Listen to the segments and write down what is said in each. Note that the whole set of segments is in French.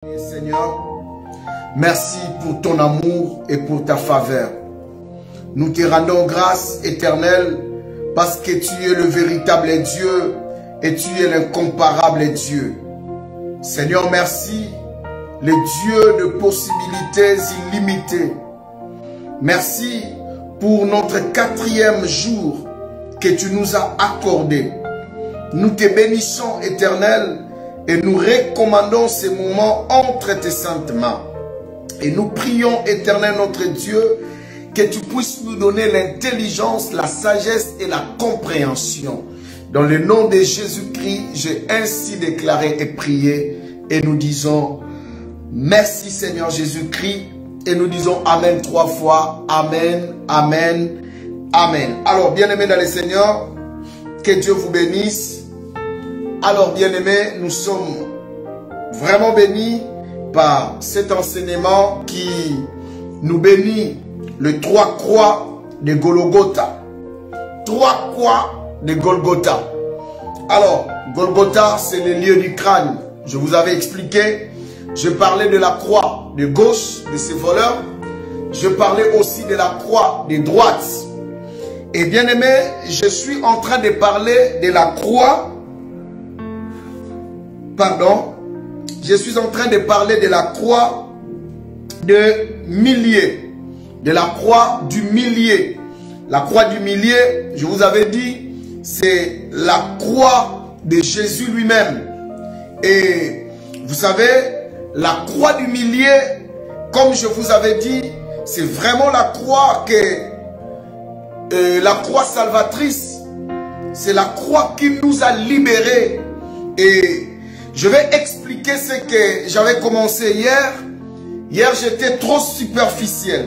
Seigneur, merci pour ton amour et pour ta faveur. Nous te rendons grâce éternelle parce que tu es le véritable Dieu et tu es l'incomparable Dieu. Seigneur, merci, le Dieu de possibilités illimitées. Merci pour notre 4e jour que tu nous as accordé. Nous te bénissons, Éternel, et nous recommandons ces moments entre tes saintes mains. Et nous prions, Éternel notre Dieu, que tu puisses nous donner l'intelligence, la sagesse et la compréhension. Dans le nom de Jésus-Christ, j'ai ainsi déclaré et prié. Et nous disons, merci Seigneur Jésus-Christ. Et nous disons Amen 3 fois. Amen, Amen, Amen. Alors, bien-aimés dans le Seigneur, que Dieu vous bénisse. Alors, bien-aimés, nous sommes vraiment bénis par cet enseignement qui nous bénit le 3 croix de Golgotha. 3 croix de Golgotha. Alors, Golgotha, c'est le lieu du crâne. Je vous avais expliqué. Je parlais de la croix de gauche de ces voleurs. Je parlais aussi de la croix de droite. Et bien aimé, je suis en train de parler de la croix. Pardon. Je suis en train de parler de la croix de milieu. De la croix du milieu. La croix du milieu, je vous avais dit, c'est la croix de Jésus lui-même. Et vous savez, la croix du milieu, comme je vous avais dit, c'est vraiment la croix la croix salvatrice. C'est la croix qui nous a libérés. Et je vais expliquer ce que j'avais commencé hier. Hier, j'étais trop superficiel.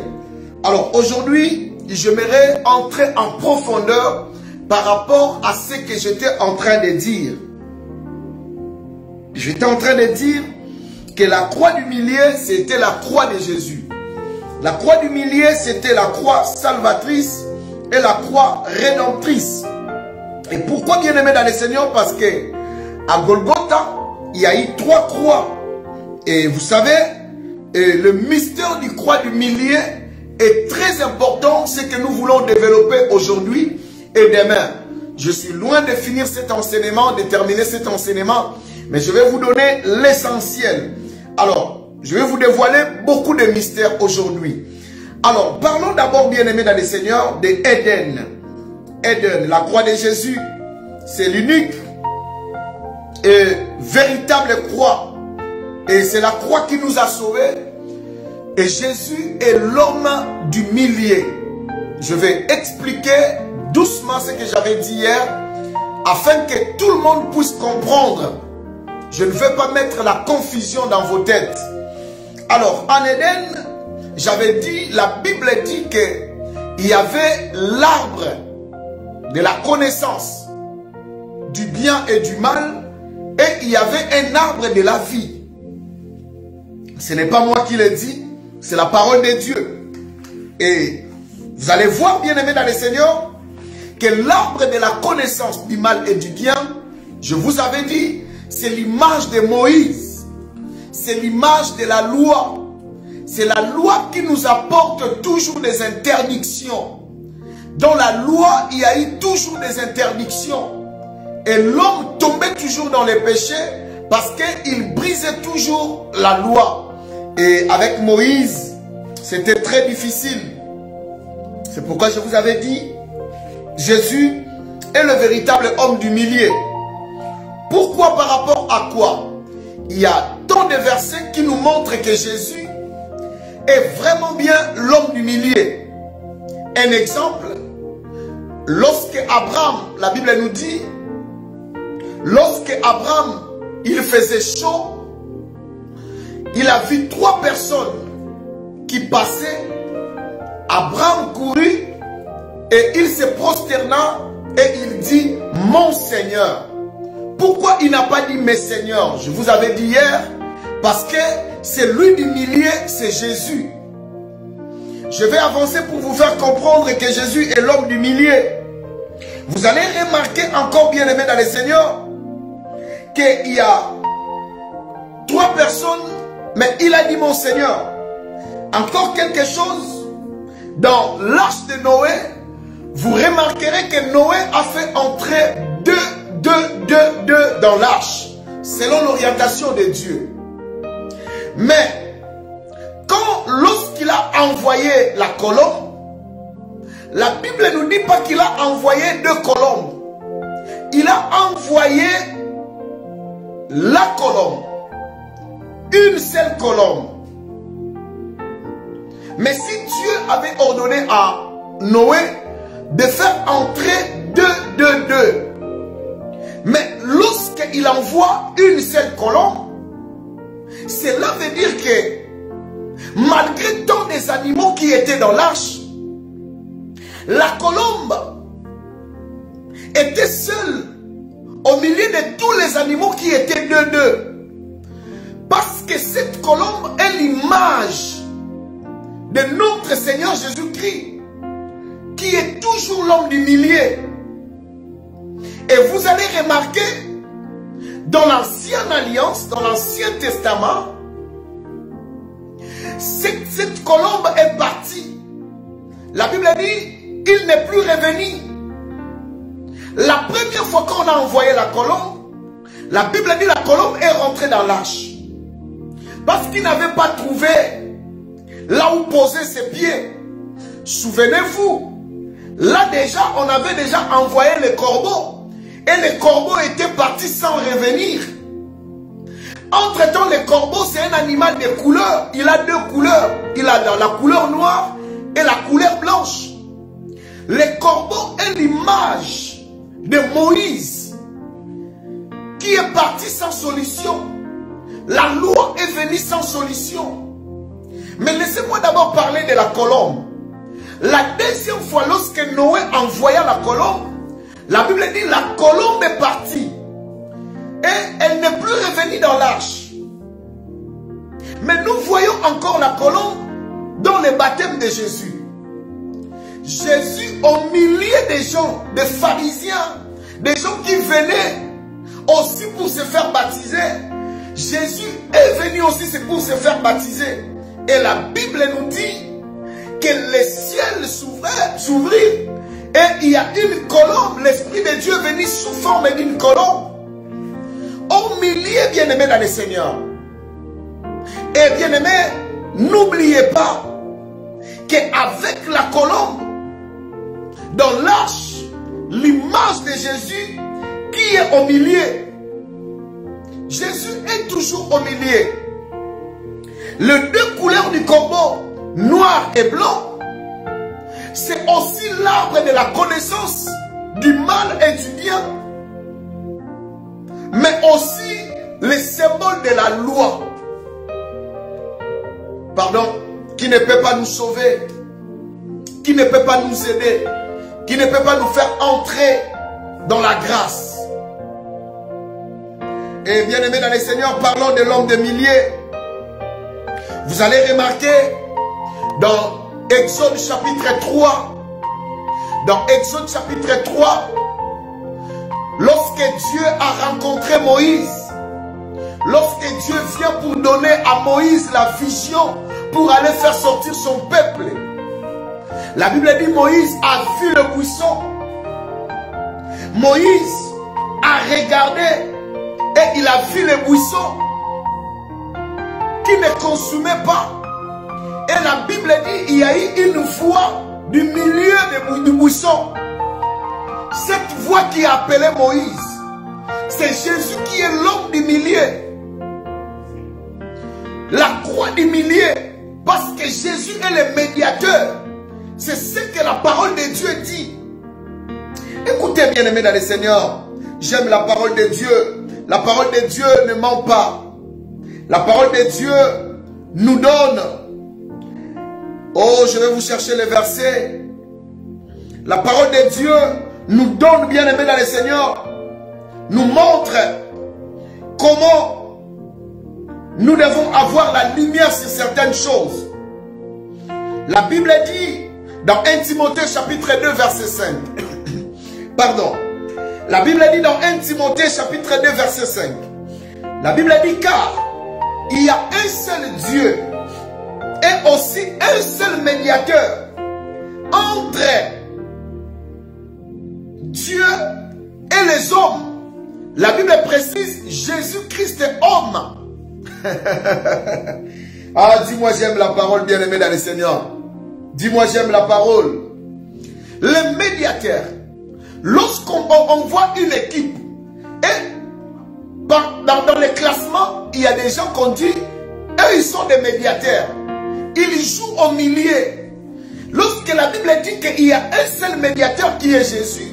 Alors aujourd'hui, j'aimerais entrer en profondeur par rapport à ce que j'étais en train de dire. J'étais en train de dire que la croix du milieu, c'était la croix de Jésus. La croix du milieu, c'était la croix salvatrice et la croix rédemptrice. Et pourquoi, bien aimé dans le Seigneur? Parce que à Golgotha, il y a eu 3 croix. Et vous savez, le mystère du croix du milieu est très important, ce que nous voulons développer aujourd'hui et demain. Je suis loin de finir cet enseignement, de terminer cet enseignement, mais je vais vous donner l'essentiel. Alors, je vais vous dévoiler beaucoup de mystères aujourd'hui. Alors, parlons d'abord, bien-aimés dans le Seigneur, de Éden. Éden, la croix de Jésus, c'est l'unique et véritable croix. Et c'est la croix qui nous a sauvés. Et Jésus est l'homme du milieu. Je vais expliquer doucement ce que j'avais dit hier, afin que tout le monde puisse comprendre. Je ne vais pas mettre la confusion dans vos têtes. Alors, en Éden, j'avais dit, la Bible dit qu'il y avait l'arbre de la connaissance du bien et du mal, et il y avait un arbre de la vie. Ce n'est pas moi qui l'ai dit, c'est la parole de Dieu. Et vous allez voir, bien-aimés dans le Seigneur, que l'arbre de la connaissance du mal et du bien, je vous avais dit, c'est l'image de Moïse. C'est l'image de la loi. C'est la loi qui nous apporte toujours des interdictions. Dans la loi, il y a eu toujours des interdictions. Et l'homme tombait toujours dans les péchés parce qu'il brisait toujours la loi. Et avec Moïse, c'était très difficile. C'est pourquoi je vous avais dit, Jésus est le véritable homme du milieu. Pourquoi? Par rapport à quoi? Il y a tant de versets qui nous montrent que Jésus est vraiment bien l'homme du milieu. Un exemple, lorsque Abraham, la Bible nous dit, lorsque Abraham, il faisait chaud, il a vu 3 personnes qui passaient. Abraham courut et il se prosterna et il dit, mon Seigneur. Pourquoi il n'a pas dit mes seigneurs? Je vous avais dit hier, parce que c'est lui du milieu, c'est Jésus. Je vais avancer pour vous faire comprendre que Jésus est l'homme du milieu. Vous allez remarquer encore, bien aimé dans le Seigneur, qu'il y a 3 personnes Mais il a dit, mon Seigneur, encore quelque chose, dans l'arche de Noé, vous remarquerez que Noé a fait entrer deux dans l'arche, selon l'orientation de Dieu. Mais, lorsqu'il a envoyé la colombe, la Bible ne nous dit pas qu'il a envoyé 2 colombes. Il a envoyé la colombe. Une seule colombe. Mais si Dieu avait ordonné à Noé de faire entrer deux, mais lorsqu'il envoie une seule colombe, cela veut dire que malgré tant des animaux qui étaient dans l'arche, la colombe était seule au milieu de tous les animaux qui étaient deux. Parce que cette colombe est l'image de notre Seigneur Jésus-Christ, qui est toujours l'homme du milieu. Et vous allez remarquer, dans l'Ancienne Alliance, dans l'Ancien Testament, cette colombe est partie. La Bible dit, il n'est plus revenu. La première fois qu'on a envoyé la colombe, la Bible dit la colombe est rentrée dans l'arche. Parce qu'il n'avait pas trouvé là où poser ses pieds. Souvenez-vous, là déjà, on avait déjà envoyé les corbeaux. Et les corbeaux étaient partis sans revenir. Entre-temps, le corbeau, c'est un animal de couleur. Il a 2 couleurs. Il a la couleur noire et la couleur blanche. Le corbeau est l'image de Moïse, qui est parti sans solution. La loi est venue sans solution. Mais laissez-moi d'abord parler de la colombe. La deuxième fois, lorsque Noé envoya la colombe, la Bible dit la colombe est partie. Et elle n'est plus revenue dans l'arche. Mais nous voyons encore la colombe dans le baptême de Jésus. Jésus, au milieu des gens, des pharisiens, des gens qui venaient aussi pour se faire baptiser, Jésus est venu aussi pour se faire baptiser. Et la Bible nous dit que les ciels s'ouvrirent et il y a une colombe, l'Esprit de Dieu est venu sous forme d'une colombe. Au milieu, bien-aimés dans le Seigneur. Et bien-aimés, n'oubliez pas qu'avec la colombe, dans l'arche, l'image de Jésus qui est au milieu. Jésus est toujours au milieu. Les 2 couleurs du corbeau, noir et blanc, c'est aussi l'arbre de la connaissance du mal et du bien, mais aussi le symbole de la loi. Pardon, qui ne peut pas nous sauver, qui ne peut pas nous aider, qui ne peut pas nous faire entrer dans la grâce. Et bien aimé dans le Seigneur, parlons de l'homme de milliers. Vous allez remarquer dans Exode chapitre 3, dans Exode chapitre 3, lorsque Dieu a rencontré Moïse, lorsque Dieu vient pour donner à Moïse la vision pour aller faire sortir son peuple, la Bible dit Moïse a vu le buisson. Moïse a regardé et il a vu le buisson qui ne consumait pas. Et la Bible dit il y a eu une voix du milieu du buisson. Cette voix qui a appelé Moïse, c'est Jésus qui est l'homme du milieu. La croix du milieu, parce que Jésus est le médiateur. C'est ce que la parole de Dieu dit. Écoutez bien aimés dans le Seigneur, j'aime la parole de Dieu. La parole de Dieu ne ment pas. La parole de Dieu nous donne. Oh, je vais vous chercher les versets. La parole de Dieu nous donne, bien aimés dans le Seigneur, nous montre comment nous devons avoir la lumière sur certaines choses. La Bible dit dans 1 Timothée chapitre 2 verset 5. Pardon. La Bible dit dans 1 Timothée chapitre 2 verset 5. La Bible dit car il y a un seul Dieu et aussi un seul médiateur entre Dieu et les hommes. La Bible précise, Jésus-Christ est homme. Ah, dis-moi j'aime la parole, bien-aimé dans le Seigneur. Dis-moi j'aime la parole. Le médiateur, lorsqu'on voit une équipe, et dans les classements, il y a des gens qu'on dit, eux ils sont des médiateurs. Ils jouent au milieu. Lorsque la Bible dit qu'il y a un seul médiateur qui est Jésus,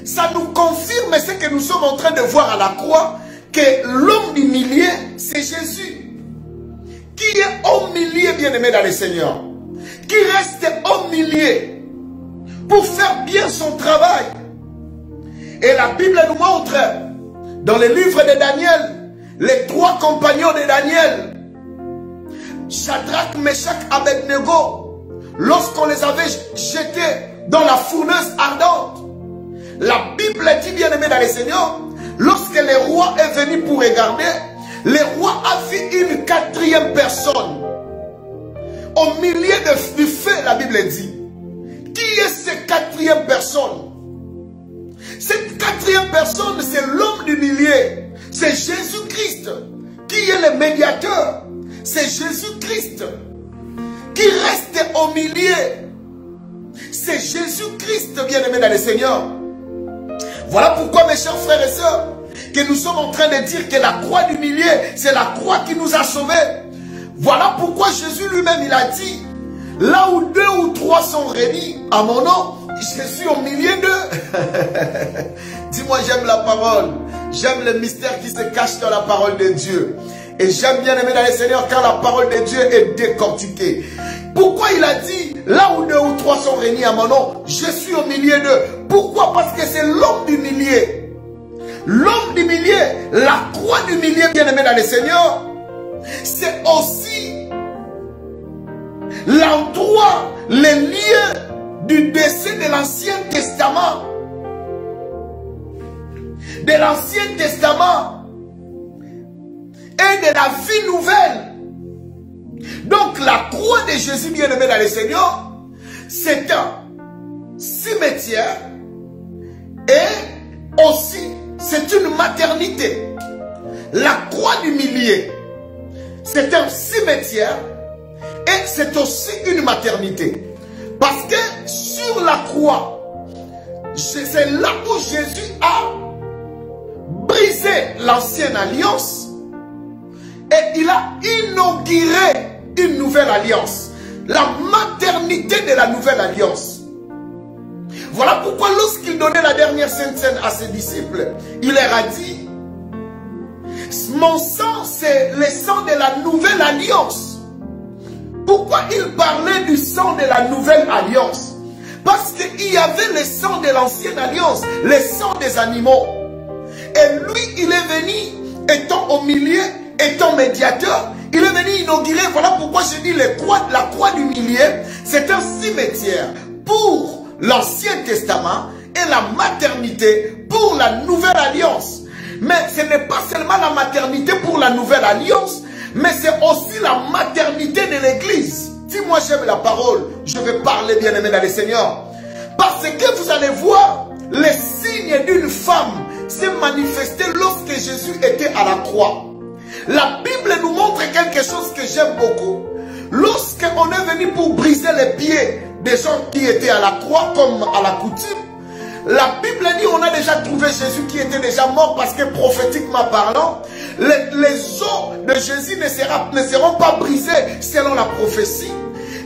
ça nous confirme ce que nous sommes en train de voir à la croix, que l'homme du milieu, c'est Jésus. Qui est au milieu, bien-aimé dans le Seigneur. Qui reste au milieu pour faire bien son travail. Et la Bible nous montre, dans le livre de Daniel, les 3 compagnons de Daniel, Shadrach, Meshach, Abednego, lorsqu'on les avait jetés dans la fournaise ardente, la Bible dit, bien-aimé dans le Seigneur, lorsque le roi est venu pour regarder, le roi a vu une 4e personne. Au milieu du feu, la Bible dit. Qui est cette 4e personne? Cette 4e personne, c'est l'homme du milieu. C'est Jésus-Christ qui est le médiateur. C'est Jésus-Christ qui reste au milieu. C'est Jésus-Christ, bien-aimé dans le Seigneur. Voilà pourquoi, mes chers frères et sœurs, que nous sommes en train de dire que la croix du milieu, c'est la croix qui nous a sauvés. Voilà pourquoi Jésus lui-même, il a dit, là où 2 ou 3 sont réunis à mon nom, je suis au milieu d'eux. Dis-moi, j'aime la parole. J'aime le mystère qui se cache dans la parole de Dieu. Et j'aime bien aimer dans le Seigneur quand la parole de Dieu est décortiquée. Pourquoi il a dit, là où 2 ou 3 sont réunis à mon nom, je suis au milieu d'eux? Pourquoi? Parce que c'est l'homme du milieu. L'homme du milieu, la croix du milieu, bien aimé dans le Seigneur, c'est aussi l'endroit, les lieux du décès de l'Ancien Testament. De l'Ancien Testament et de la vie nouvelle. Donc la croix de Jésus, bien aimé dans le Seigneur, c'est un cimetière et aussi c'est une maternité. La croix du milieu, c'est un cimetière et c'est aussi une maternité. Parce que sur la croix, c'est là où Jésus a brisé l'ancienne alliance et il a inauguré une nouvelle alliance. La maternité de la nouvelle alliance. Voilà pourquoi lorsqu'il donnait la dernière sainte scène à ses disciples, il leur a dit, mon sang c'est le sang de la nouvelle alliance. Pourquoi il parlait du sang de la nouvelle alliance? Parce qu'il y avait le sang de l'ancienne alliance, le sang des animaux. Et lui, il est venu, étant au milieu, étant médiateur, il est venu inaugurer. Voilà pourquoi je dis la croix du milieu, c'est un cimetière pour l'Ancien Testament et la maternité pour la nouvelle alliance. Mais ce n'est pas seulement la maternité pour la nouvelle alliance, mais c'est aussi la maternité de l'Église. Dis-moi, j'aime la parole, je vais parler, bien aimé dans le Seigneur. Parce que vous allez voir les signes d'une femme se manifester lorsque Jésus était à la croix. La Bible nous montre quelque chose que j'aime beaucoup. Lorsqu'on est venu pour briser les pieds des gens qui étaient à la croix, comme à la coutume, la Bible dit on a déjà trouvé Jésus qui était déjà mort parce que prophétiquement parlant, les os de Jésus ne seront pas brisés selon la prophétie.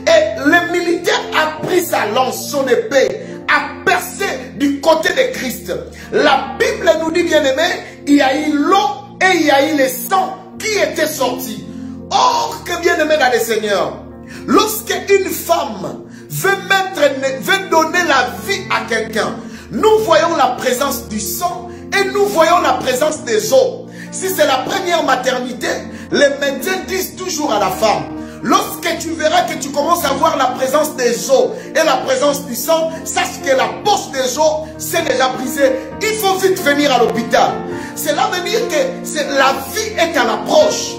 Et le militaire a pris sa lance, son épée, a percé du côté de Christ. La Bible nous dit, bien aimé, il y a eu l'eau et il y a eu le sang qui était sorti. Or que bien aimé dans le Seigneur, lorsque une femme veut donner la vie à quelqu'un, nous voyons la présence du sang et nous voyons la présence des os. Si c'est la première maternité, les médecins disent toujours à la femme, lorsque tu verras que tu commences à voir la présence des os et la présence du sang, sache que la poche des os s'est déjà brisée. Il faut vite venir à l'hôpital. Cela veut dire que la vie est à l'approche.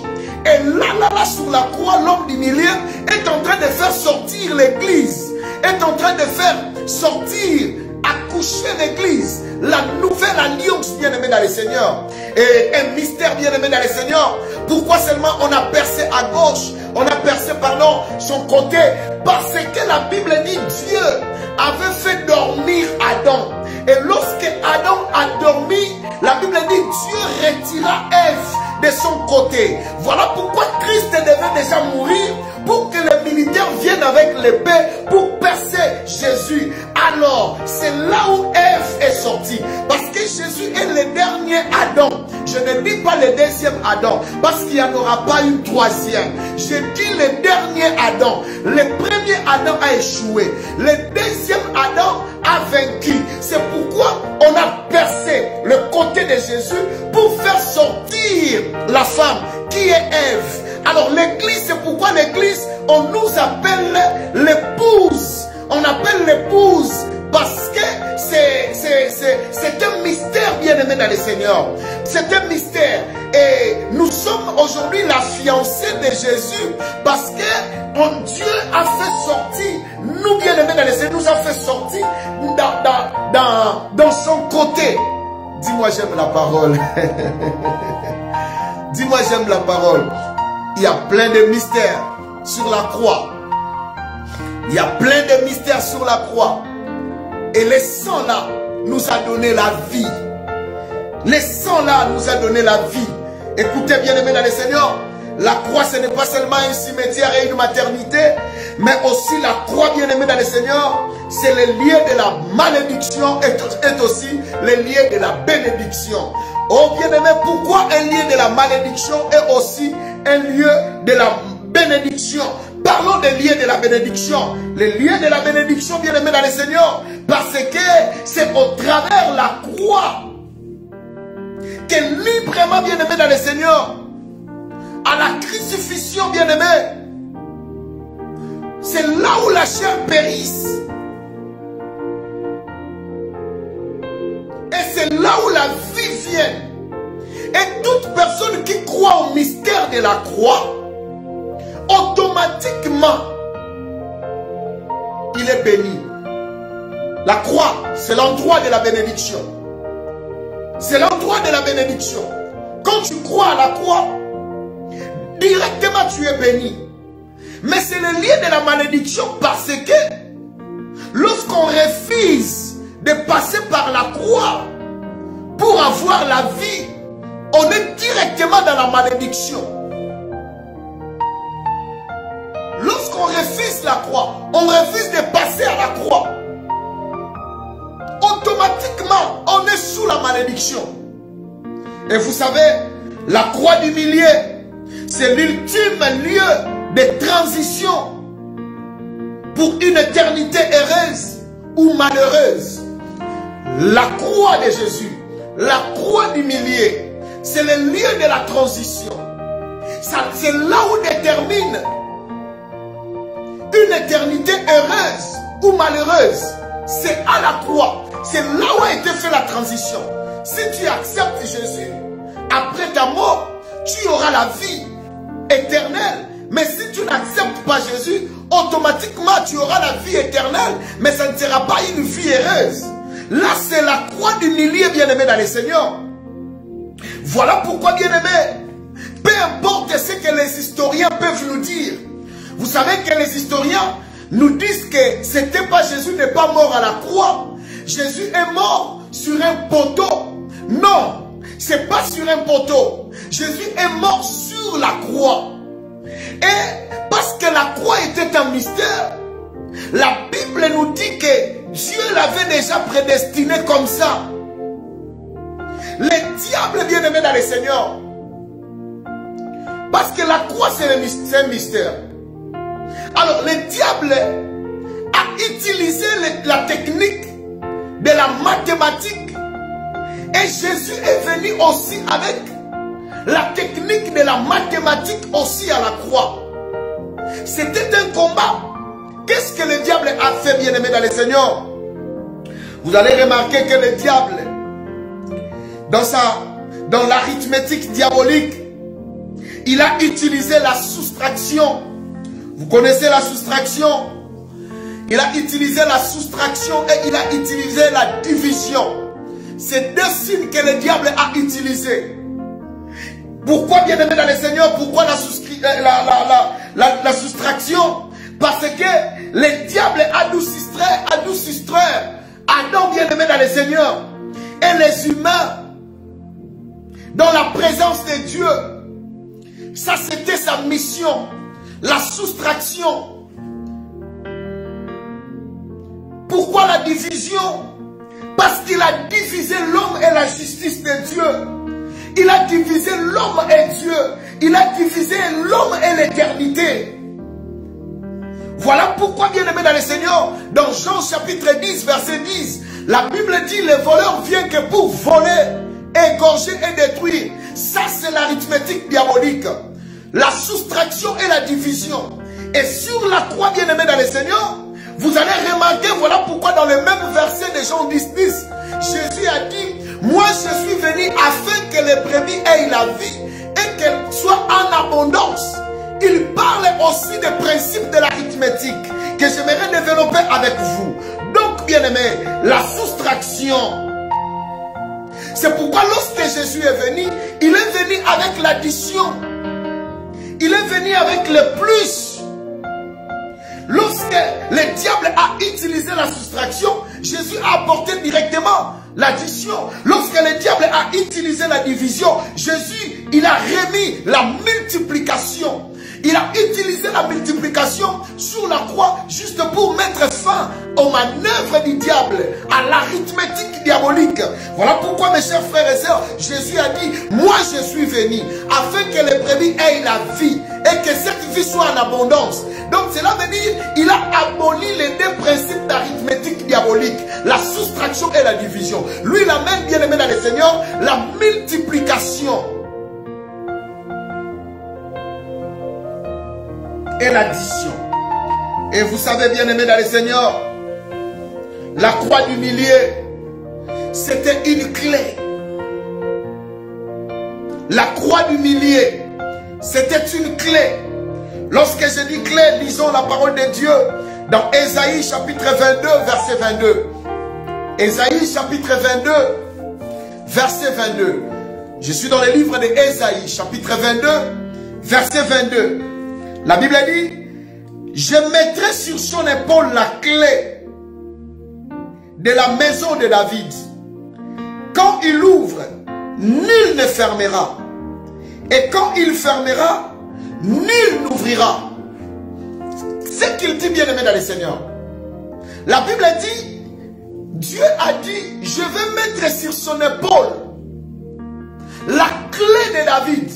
Et là, sur la croix, l'homme du milieu est en train de faire sortir l'église, est en train de faire sortir, accoucher l'église, la nouvelle alliance, bien-aimé dans le Seigneur. Et un mystère, bien-aimé dans le Seigneur. Pourquoi seulement on a percé à gauche, on a percé, pardon, son côté? Parce que la Bible dit Dieu avait fait dormir Adam. Et lorsque Adam a dormi, la Bible dit Dieu retira Ève de son côté. Voilà pourquoi Christ devait déjà mourir, pour que les militaires viennent avec l'épée pour percer Jésus. Alors, c'est là où Ève est sortie. Parce que Jésus est le dernier Adam. Je ne dis pas le deuxième Adam, parce qu'il n'y en aura pas une troisième. Je dis le dernier Adam. Le premier Adam a échoué. Le deuxième Adam a vaincu. C'est pourquoi on a percé le côté de Jésus pour faire sortir la femme qui est Ève. Alors l'église, c'est pourquoi l'église, on nous appelle l'épouse. On appelle l'épouse parce que c'est un mystère, bien-aimé dans le Seigneur. C'est un mystère. Et nous sommes aujourd'hui la fiancée de Jésus parce que Dieu a fait sortir, nous bien-aimés dans le Seigneur, nous a fait sortir dans son côté. Dis-moi, j'aime la parole. Dis-moi, j'aime la parole. Il y a plein de mystères sur la croix. Il y a plein de mystères sur la croix. Et le sang là nous a donné la vie. Le sang là nous a donné la vie. Écoutez bien aimés dans le Seigneur, la croix ce n'est pas seulement un cimetière et une maternité, mais aussi la croix bien aimée dans le Seigneur, c'est le lieu de la malédiction et aussi le lieu de la bénédiction. Oh bien-aimé, pourquoi un lieu de la malédiction est aussi un lieu de la bénédiction? Parlons des lieux de la bénédiction. Les lieux de la bénédiction, bien-aimé dans le Seigneur, parce que c'est au travers la croix que librement, bien-aimé dans le Seigneur, à la crucifixion, bien-aimé, c'est là où la chair périsse. Et c'est là où la vie vient. Et toute personne qui croit au mystère de la croix, automatiquement, il est béni. La croix, c'est l'endroit de la bénédiction. C'est l'endroit de la bénédiction. Quand tu crois à la croix, directement tu es béni. Mais c'est le lieu de la malédiction parce que lorsqu'on refuse de passer par la croix pour avoir la vie, on est directement dans la malédiction. Lorsqu'on refuse la croix, on refuse de passer à la croix, automatiquement on est sous la malédiction. Et vous savez, la croix du milieu, c'est l'ultime lieu de transition pour une éternité heureuse ou malheureuse. La croix de Jésus, la croix du milieu, c'est le lieu de la transition. C'est là où détermine une éternité heureuse ou malheureuse. C'est à la croix. C'est là où a été fait la transition. Si tu acceptes Jésus, après ta mort, tu auras la vie éternelle. Mais si tu n'acceptes pas Jésus, automatiquement tu auras la vie éternelle, mais ça ne sera pas une vie heureuse. Là, c'est la croix du milieu, bien-aimé dans le Seigneur. Voilà pourquoi, bien-aimé, peu importe ce que les historiens peuvent nous dire. Vous savez que les historiens nous disent que ce n'était pas Jésus n'est pas mort à la croix. Jésus est mort sur un poteau. Non, c'est pas sur un poteau. Jésus est mort sur la croix. Et parce que la croix était un mystère, la Bible nous dit que Dieu l'avait déjà prédestiné comme ça. Le diable, bien-aimé dans le Seigneur, parce que la croix c'est un mystère. Alors le diable a utilisé la technique de la mathématique. Et Jésus est venu aussi avec la technique de la mathématique aussi à la croix. C'était un combat. Qu'est-ce que le diable a fait, bien-aimé dans le Seigneur? Vous allez remarquer que le diable, dans l'arithmétique diabolique, il a utilisé la soustraction. Vous connaissez la soustraction? Il a utilisé la soustraction et il a utilisé la division. C'est deux signes que le diable a utilisés. Pourquoi, bien-aimé dans le Seigneur, pourquoi la soustraction? Parce que le diable a dû soustraire Adam, bien-aimé dans le Seigneur, et les humains dans la présence de Dieu. Ça, c'était sa mission, la soustraction. Pourquoi la division? Parce qu'il a divisé l'homme et la justice de Dieu. Il a divisé l'homme et Dieu. Il a divisé l'homme et l'éternité. Voilà pourquoi, bien-aimé dans le Seigneur, dans Jean chapitre 10, verset 10, la Bible dit, le voleur vient que pour voler, égorger et détruire. Ça, c'est l'arithmétique diabolique. La soustraction et la division. Et sur la croix, bien-aimé dans le Seigneur, vous allez remarquer, voilà pourquoi dans le même verset de Jean 10, 10, Jésus a dit, moi je suis venu afin que les brebis aient la vie et qu'elles soient en abondance. Il parle aussi des principes de l'arithmétique que j'aimerais développer avec vous. Donc, bien-aimé, la soustraction. C'est pourquoi lorsque Jésus est venu, il est venu avec l'addition. Il est venu avec le plus. Lorsque le diable a utilisé la soustraction, Jésus a apporté directement l'addition. Lorsque le diable a utilisé la division, Jésus, il a remis la multiplication. Il a utilisé la multiplication sur la croix juste pour mettre fin aux manœuvres du diable, à l'arithmétique diabolique. Voilà pourquoi, mes chers frères et sœurs, Jésus a dit, moi je suis venu afin que les brebis aient la vie et que cette vie soit en abondance. Donc cela veut dire, il a aboli les deux principes d'arithmétique diabolique, la soustraction et la division. Lui, il amène, bien aimé dans le Seigneur, la multiplication et l'addition. Et vous savez, bien aimé dans le Seigneur, la croix du milieu, c'était une clé. La croix du milieu, c'était une clé. Lorsque je dis clé, lisons la parole de Dieu dans Ésaïe chapitre 22, verset 22. Ésaïe chapitre 22, verset 22. Je suis dans le livre de Ésaïe chapitre 22, verset 22. La Bible dit, je mettrai sur son épaule la clé de la maison de David. Quand il ouvre, nul ne fermera. Et quand il fermera, nul n'ouvrira. C'est qu'il dit, bien aimé dans le Seigneur. La Bible dit, Dieu a dit, je vais mettre sur son épaule la clé de David.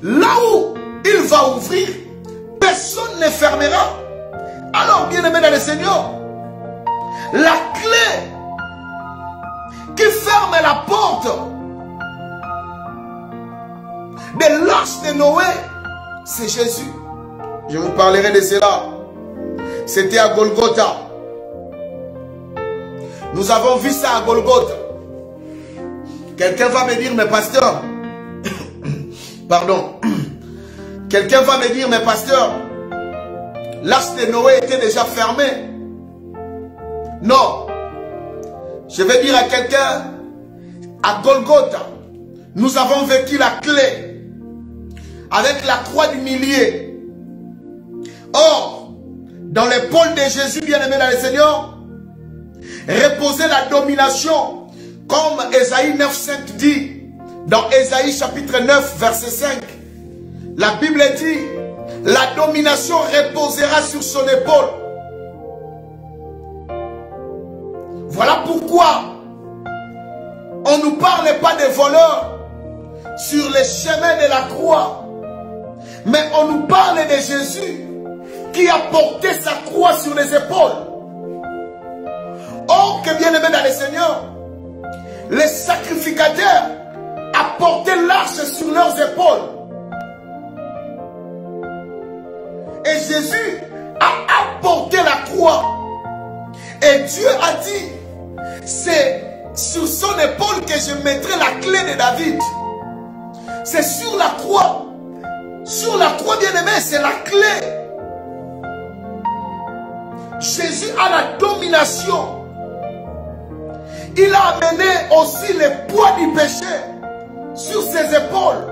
Là où il va ouvrir, personne ne fermera. Alors, bien aimé dans le Seigneur, la clé qui ferme la porte de l'arche de Noé, c'est Jésus. Je vous parlerai de cela. C'était à Golgotha. Nous avons vu ça à Golgotha. Quelqu'un va me dire, mais pasteur, pardon, quelqu'un va me dire, mais pasteur, l'arche de Noé était déjà fermée. Non. Je vais dire à quelqu'un, à Golgotha, nous avons vécu la clé avec la croix du milieu. Or, dans l'épaule de Jésus, bien-aimé dans le Seigneur, reposait la domination, comme Ésaïe 9,5 dit, dans Ésaïe chapitre 9, verset 5. La Bible dit, la domination reposera sur son épaule. Voilà pourquoi on ne nous parle pas des voleurs sur les chemins de la croix, mais on nous parle de Jésus qui a porté sa croix sur les épaules. Or, que bien aimé dans le Seigneur, les sacrificateurs apportaient l'arche sur leurs épaules. Et Jésus a apporté la croix. Et Dieu a dit, c'est sur son épaule que je mettrai la clé de David. C'est sur la croix Sur la croix, bien-aimé, c'est la clé. Jésus a la domination. Il a amené aussi le poids du péché sur ses épaules.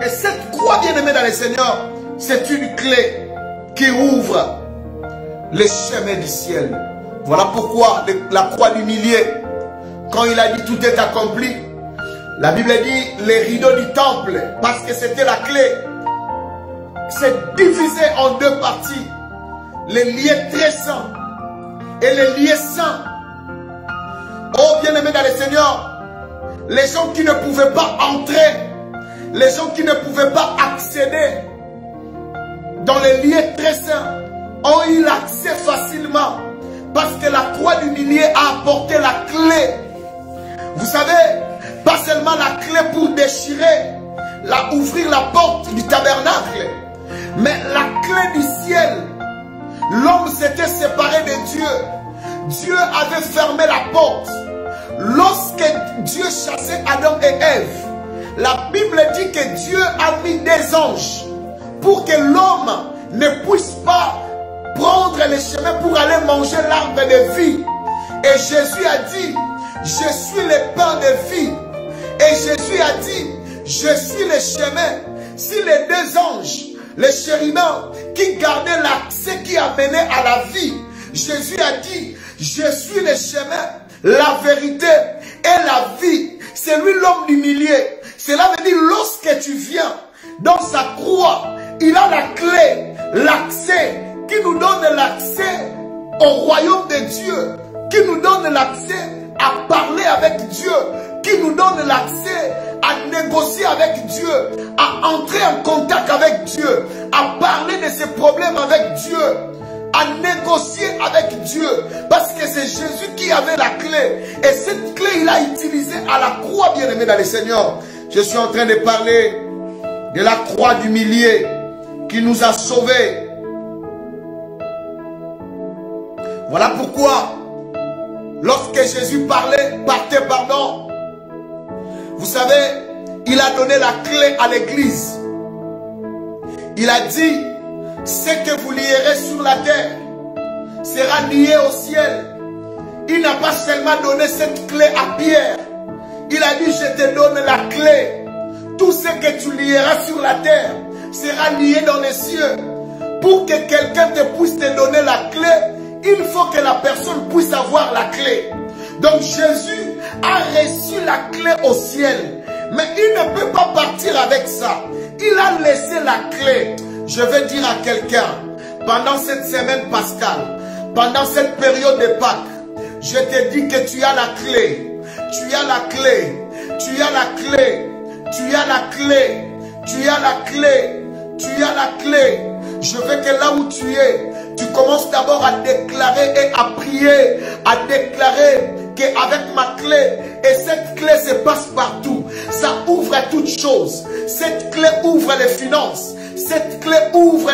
Et cette croix, bien-aimée dans le Seigneur, c'est une clé qui ouvre les chemins du ciel. Voilà pourquoi la croix du milieu, quand il a dit tout est accompli, la Bible dit les rideaux du temple, parce que c'était la clé, c'est divisé en deux parties. Les lieux très saints et les lieux saints. Oh bien-aimés dans le Seigneur, les gens qui ne pouvaient pas entrer, les gens qui ne pouvaient pas accéder dans les lieux très saints ont eu l'accès facilement parce que la croix du milieu a apporté la clé. Vous savez, pas seulement la clé pour déchirer, ouvrir la porte du tabernacle, mais la clé du ciel. L'homme s'était séparé de Dieu. Dieu avait fermé la porte. Lorsque Dieu chassait Adam et Ève, la Bible dit que Dieu a mis des anges pour que l'homme ne puisse pas prendre le chemin pour aller manger l'arbre de vie. Et Jésus a dit, je suis le pain de vie. Et Jésus a dit, je suis le chemin. Si les deux anges, les chérubins qui gardaient l'accès qui a mené à la vie, Jésus a dit, je suis le chemin, la vérité et la vie. C'est lui l'homme du milieu. Cela veut dire, lorsque tu viens dans sa croix, il a la clé, l'accès, qui nous donne l'accès au royaume de Dieu, qui nous donne l'accès à parler avec Dieu, qui nous donne l'accès à négocier avec Dieu, à entrer en contact avec Dieu, à parler de ses problèmes avec Dieu, à négocier avec Dieu, parce que c'est Jésus qui avait la clé, et cette clé il a utilisée à la croix, bien-aimé dans le Seigneur. Je suis en train de parler de la croix du milieu qui nous a sauvés. Voilà pourquoi, lorsque Jésus partait, vous savez, il a donné la clé à l'église. Il a dit, ce que vous lierez sur la terre sera lié au ciel. Il n'a pas seulement donné cette clé à Pierre. Il a dit, je te donne la clé. Tout ce que tu lieras sur la terre sera lié dans les cieux. Pour que quelqu'un te puisse te donner la clé, il faut que la personne puisse avoir la clé. Donc Jésus a reçu la clé au ciel. Mais il ne peut pas partir avec ça. Il a laissé la clé. Je vais dire à quelqu'un, pendant cette semaine pascale, pendant cette période de Pâques, je te dis que tu as la clé. Tu as la clé. Tu as la clé. Tu as la clé. Tu as la clé. Tu as la clé. Je veux que là où tu es, tu commences d'abord à déclarer et à prier, à déclarer qu'avec ma clé, et cette clé se passe partout, ça ouvre toutes choses. Cette clé ouvre les finances. Cette clé ouvre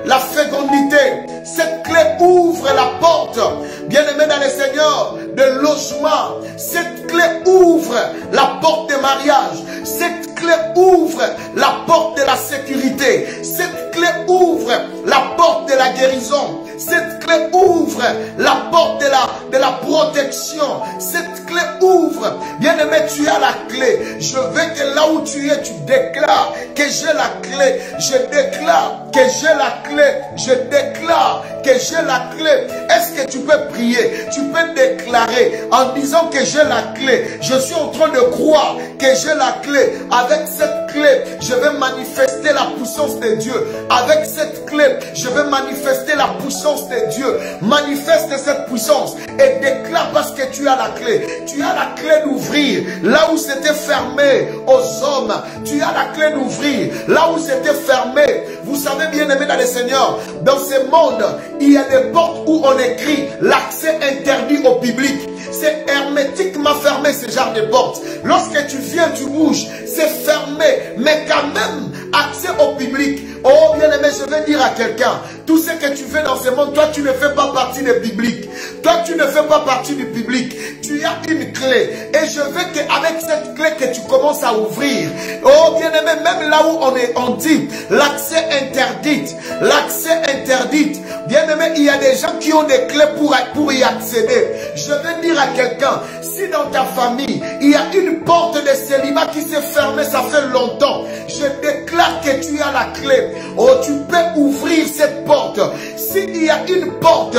la fécondité. Cette clé ouvre la porte, bien-aimé dans le Seigneur, de logement. Cette clé ouvre la porte de mariage. Cette clé ouvre la porte de la sécurité. Cette clé ouvre la porte de la guérison. Cette clé ouvre la porte de la protection. Cette clé ouvre. Bien-aimé, tu as la clé. Je veux que là où tu es, tu déclares que j'ai la clé. Je déclare que j'ai la clé. Je déclare que j'ai la clé. Est-ce que tu peux prier? Tu peux déclarer en disant que j'ai la clé. Je suis en train de croire que j'ai la clé. Avec cette clé, je vais manifester la puissance de Dieu. Avec cette clé, je vais manifester la puissance de Dieu. Manifeste cette puissance et déclare parce que tu as la clé. Tu as la clé d'ouvrir là où c'était fermé aux hommes. Tu as la clé d'ouvrir là où c'était fermé. Vous savez, bien aimé dans le Seigneur, dans ce monde, il y a des portes où on écrit l'accès interdit au public. C'est hermétiquement fermé ce genre de porte. Lorsque tu viens, tu bouges, c'est fermé, mais quand même accès au public. Oh bien-aimé, je vais dire à quelqu'un, tout ce que tu fais dans ce monde, toi tu ne fais pas partie du public. Toi tu ne fais pas partie du public. Tu as une clé. Et je veux qu'avec cette clé que tu commences à ouvrir. Oh bien-aimé, même là où on dit l'accès interdit. L'accès interdit. Bien-aimé, il y a des gens qui ont des clés pour y accéder. Je veux dire à quelqu'un, si dans ta famille, il y a une porte de célibat qui s'est fermée, ça fait longtemps, je déclare que tu as la clé. Oh, tu peux ouvrir cette porte. S'il y a une porte,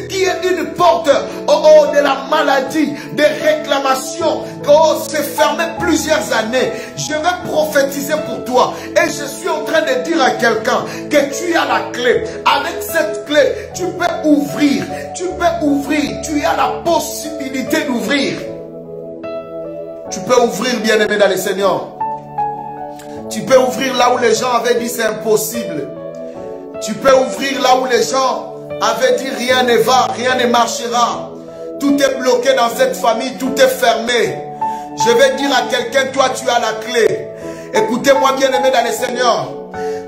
qui est une porte de la maladie, des réclamations, c'est fermé plusieurs années, je vais prophétiser pour toi. Et je suis en train de dire à quelqu'un que tu as la clé. Avec cette clé, tu peux ouvrir. Tu peux ouvrir. Tu as la possibilité d'ouvrir. Tu peux ouvrir, bien-aimé dans le Seigneur. Tu peux ouvrir là où les gens avaient dit c'est impossible. Tu peux ouvrir là où les gens avaient dit rien ne va, rien ne marchera. Tout est bloqué dans cette famille, tout est fermé. Je vais dire à quelqu'un, toi tu as la clé. Écoutez-moi bien-aimé dans le Seigneur.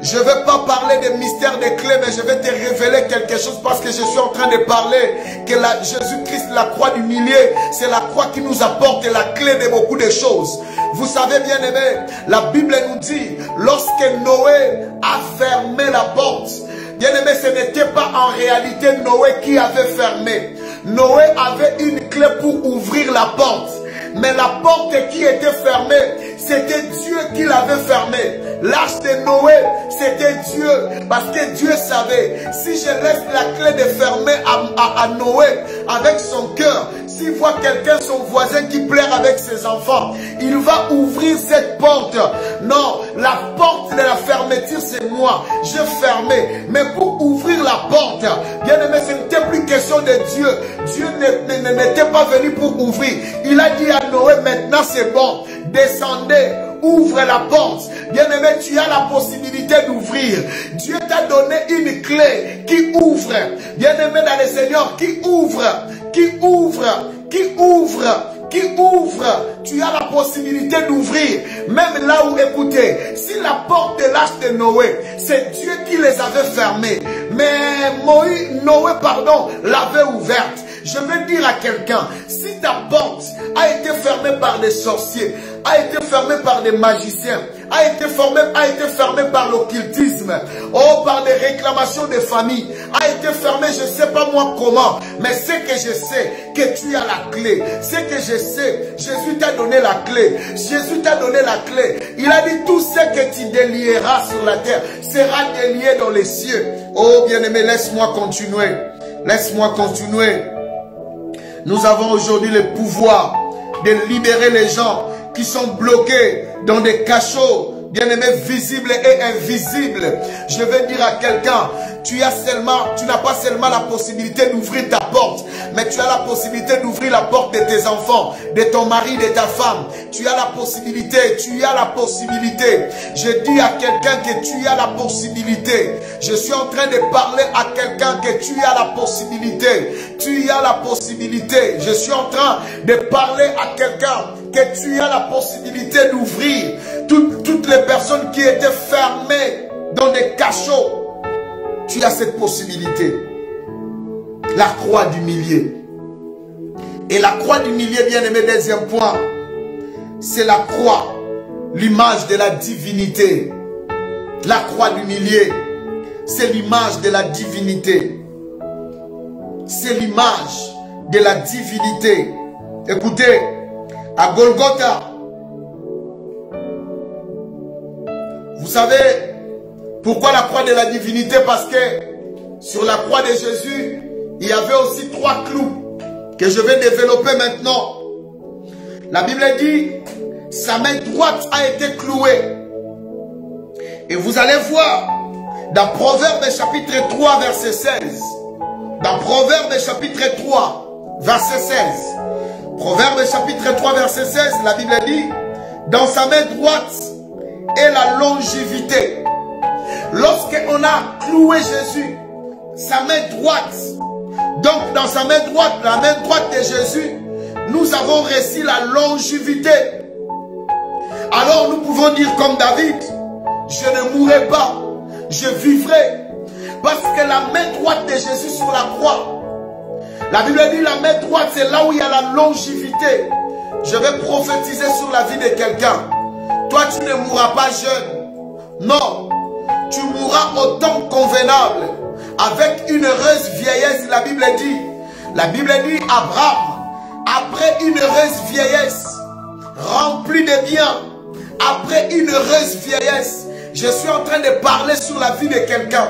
Je ne vais pas parler des mystères des clés, mais je vais te révéler quelque chose parce que je suis en train de parler que Jésus-Christ, la croix du milieu, c'est la croix qui nous apporte la clé de beaucoup de choses. Vous savez bien aimé, la Bible nous dit, lorsque Noé a fermé la porte, bien aimé, ce n'était pas en réalité Noé qui avait fermé. Noé avait une clé pour ouvrir la porte. Mais la porte qui était fermée, c'était Dieu qui l'avait fermée. L'arche de Noé, c'était Dieu. Parce que Dieu savait, si je laisse la clé de fermer à Noé avec son cœur, s'il voit quelqu'un, son voisin qui pleure avec ses enfants, il va ouvrir cette porte. Non, la porte de la fermeture, c'est moi. J'ai fermé. Mais pour ouvrir la porte, bien aimé, ce n'était plus question de Dieu. Dieu n'était pas venu pour ouvrir. Il a dit à Noé, maintenant c'est bon. Descendez, ouvre la porte. Bien-aimé, tu as la possibilité d'ouvrir. Dieu t'a donné une clé qui ouvre. Bien-aimé dans le Seigneur, qui ouvre, qui ouvre, qui ouvre, qui ouvre. Tu as la possibilité d'ouvrir. Même là où, écoutez, si la porte de l'arche de Noé, c'est Dieu qui les avait fermées. Mais Noé, l'avait ouverte. Je veux dire à quelqu'un, si ta porte a été fermée par des sorciers, a été fermée par des magiciens, a été fermée par l'occultisme, par des réclamations de famille, a été fermée, je ne sais pas moi comment, mais c'est que je sais que tu as la clé, c'est que je sais, Jésus t'a donné la clé, Jésus t'a donné la clé, il a dit tout ce que tu délieras sur la terre sera délié dans les cieux. Oh bien-aimé, laisse-moi continuer, laisse-moi continuer. Nous avons aujourd'hui le pouvoir de libérer les gens qui sont bloqués dans des cachots, bien-aimés, visibles et invisibles. Je vais dire à quelqu'un, tu n'as pas seulement la possibilité d'ouvrir ta porte, mais tu as la possibilité d'ouvrir la porte de tes enfants, de ton mari, de ta femme. Tu as la possibilité, tu as la possibilité. Je dis à quelqu'un que tu as la possibilité. Je suis en train de parler à quelqu'un que tu as la possibilité. Tu as la possibilité. Je suis en train de parler à quelqu'un que tu as la possibilité d'ouvrir toutes les personnes qui étaient fermées dans des cachots. Tu as cette possibilité. La croix du milieu. Et la croix du milieu, bien aimé, deuxième point, c'est la croix, l'image de la divinité. La croix du milieu, c'est l'image de la divinité. C'est l'image de la divinité. Écoutez, à Golgotha, vous savez pourquoi la croix de la divinité? Parce que sur la croix de Jésus, il y avait aussi 3 clous que je vais développer maintenant. La Bible dit, sa main droite a été clouée. Et vous allez voir, dans Proverbe chapitre 3, verset 16. Dans Proverbe chapitre 3, verset 16. Proverbe chapitre 3, verset 16, la Bible dit, dans sa main droite est la longévité. Lorsqu'on a cloué Jésus, sa main droite, donc dans sa main droite, la main droite de Jésus, nous avons reçu la longévité. Alors nous pouvons dire comme David, je ne mourrai pas, je vivrai. Parce que la main droite de Jésus sur la croix, la Bible dit la main droite, c'est là où il y a la longévité. Je vais prophétiser sur la vie de quelqu'un. Toi, tu ne mourras pas jeune. Non. Tu mourras au temps convenable. Avec une heureuse vieillesse, la Bible dit. La Bible dit, Abraham, après une heureuse vieillesse, rempli de biens, après une heureuse vieillesse, je suis en train de parler sur la vie de quelqu'un.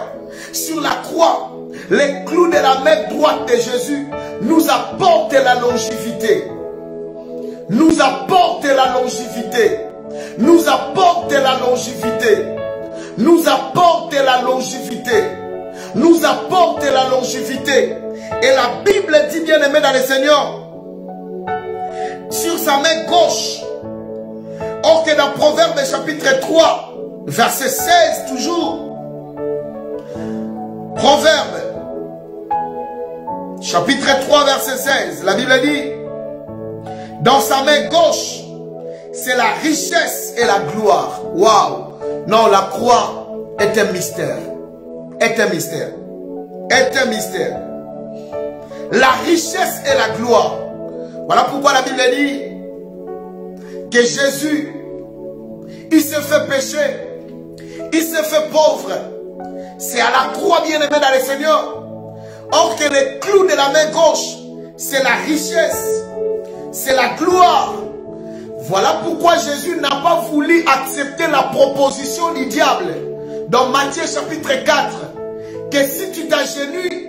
Sur la croix, les clous de la main droite de Jésus nous apportent la longévité. Nous apportent la longévité. Nous apportent la longévité. Nous apportent la longévité. Nous apportent la longévité. Et la Bible dit, bien aimé dans le Seigneur, sur sa main gauche, or que dans Proverbe chapitre 3, verset 16 toujours, Proverbe chapitre 3 verset 16, la Bible dit, dans sa main gauche, c'est la richesse et la gloire. Waouh! Non, la croix est un mystère. Est un mystère. Est un mystère. La richesse et la gloire. Voilà pourquoi la Bible dit que Jésus, il s'est fait pécher, il s'est fait pauvre. C'est à la croix, bien aimé dans le Seigneur. Or que les clous de la main gauche, c'est la richesse, c'est la gloire. Voilà pourquoi Jésus n'a pas voulu accepter la proposition du diable dans Matthieu chapitre 4, que si tu t'agenouilles